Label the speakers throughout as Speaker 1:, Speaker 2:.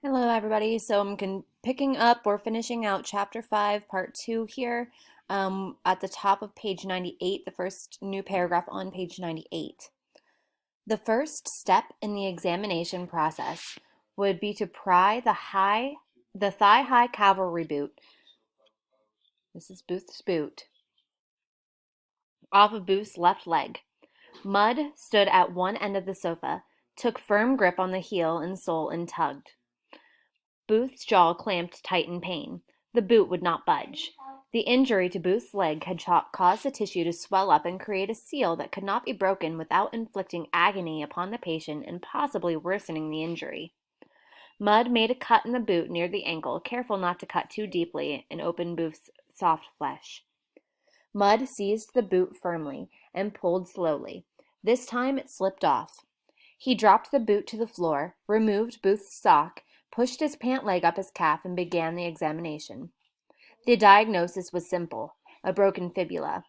Speaker 1: Hello, everybody. So I'm picking up or finishing out Chapter 5, Part 2 here at the top of page 98, the first new paragraph on page 98. The first step in the examination process would be to pry the thigh-high cavalry boot, this is Booth's boot, off of Booth's left leg. Mud stood at one end of the sofa, took firm grip on the heel and sole and tugged. Booth's jaw clamped tight in pain. The boot would not budge. The injury to Booth's leg had caused the tissue to swell up and create a seal that could not be broken without inflicting agony upon the patient and possibly worsening the injury. Mudd made a cut in the boot near the ankle, careful not to cut too deeply and open Booth's soft flesh. Mudd seized the boot firmly and pulled slowly. This time it slipped off. He dropped the boot to the floor, removed Booth's sock, pushed his pant leg up his calf, and began the examination. The diagnosis was simple: a broken fibula.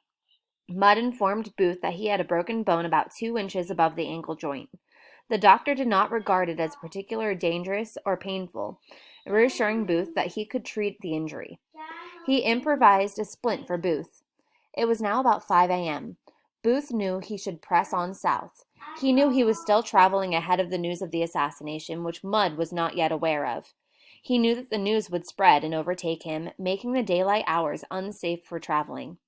Speaker 1: Mudd informed Booth that he had a broken bone about 2 inches above the ankle joint. The doctor did not regard it as particularly dangerous or painful, reassuring Booth that he could treat the injury. He improvised a splint for Booth. It was now about 5 a.m. Booth knew he should press on south. He knew he was still traveling ahead of the news of the assassination, which Mudd was not yet aware of. He knew that the news would spread and overtake him, making the daylight hours unsafe for traveling.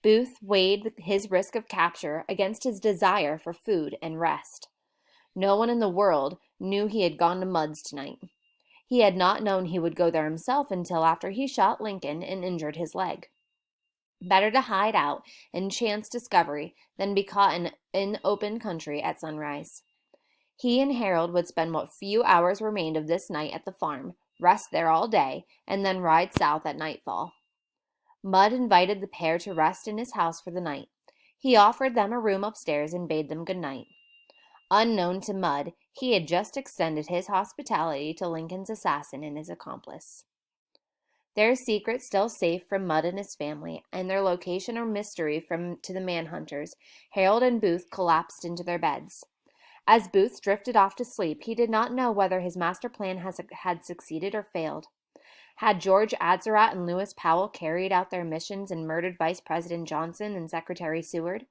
Speaker 1: Booth weighed his risk of capture against his desire for food and rest. No one in the world knew he had gone to Mudd's tonight. He had not known he would go there himself until after he shot Lincoln and injured his leg. Better to hide out and chance discovery than be caught in open country at sunrise. He and Harold would spend what few hours remained of this night at the farm, rest there all day, and then ride south at nightfall. Mudd invited the pair to rest in his house for the night. He offered them a room upstairs and bade them good night. Unknown to Mudd, he had just extended his hospitality to Lincoln's assassin and his accomplice. Their secret still safe from Mudd and his family, and their location a mystery to the manhunters, Harold and Booth collapsed into their beds. As Booth drifted off to sleep, he did not know whether his master plan had succeeded or failed. Had George Atzerodt and Lewis Powell carried out their missions and murdered Vice President Johnson and Secretary Seward?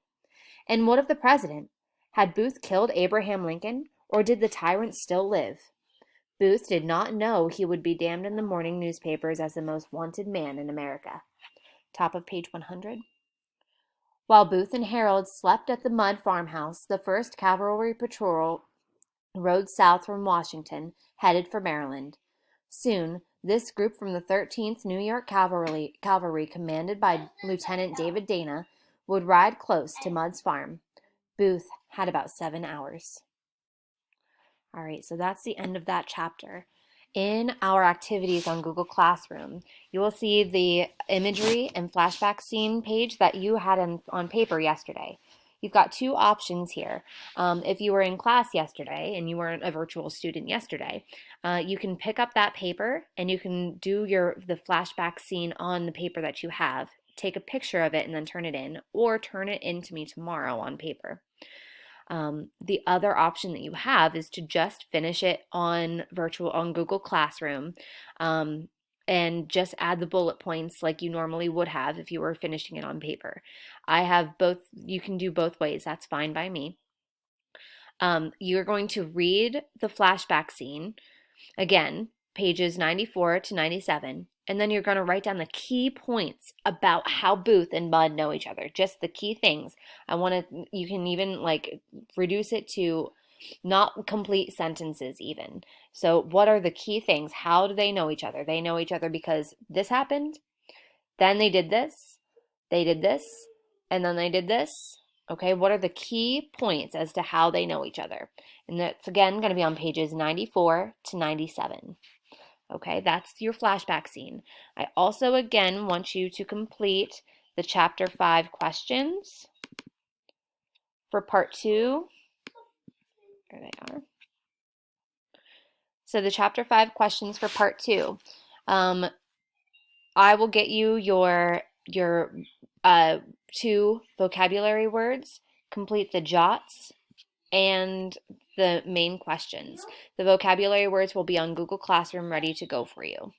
Speaker 1: And what of the president? Had Booth killed Abraham Lincoln, or did the tyrant still live? Booth did not know he would be damned in the morning newspapers as the most wanted man in America. Top of page 100. While Booth and Harold slept at the Mudd farmhouse, the 1st Cavalry Patrol rode south from Washington, headed for Maryland. Soon, this group from the 13th New York Cavalry, commanded by Lieutenant David Dana, would ride close to Mudd's farm. Booth had about 7 hours. All right, so that's the end of that chapter. In our activities on Google Classroom, you will see the imagery and flashback scene page that you had on paper yesterday. You've got 2 options here. If you were in class yesterday and you weren't a virtual student yesterday, you can pick up that paper and you can do the flashback scene on the paper that you have. Take a picture of it and then turn it in, or turn it in to me tomorrow on paper. The other option that you have is to just finish it on Google Classroom, and just add the bullet points like you normally would have if you were finishing it on paper. I have both. You can do both ways. That's fine by me. You're going to read the flashback scene again, pages 94 to 97. And then you're going to write down the key points about how Booth and Mudd know each other. Just the key things. You can even reduce it to not complete sentences even. So what are the key things? How do they know each other? They know each other because this happened, then they did this, and then they did this. Okay, what are the key points as to how they know each other? And that's again going to be on pages 94 to 97. Okay, that's your flashback scene. I also again want you to complete the chapter 5 questions for part 2. There they are. So the chapter 5 questions for part 2. I will get you your 2 vocabulary words. Complete the jots and the main questions. The vocabulary words will be on Google Classroom ready to go for you.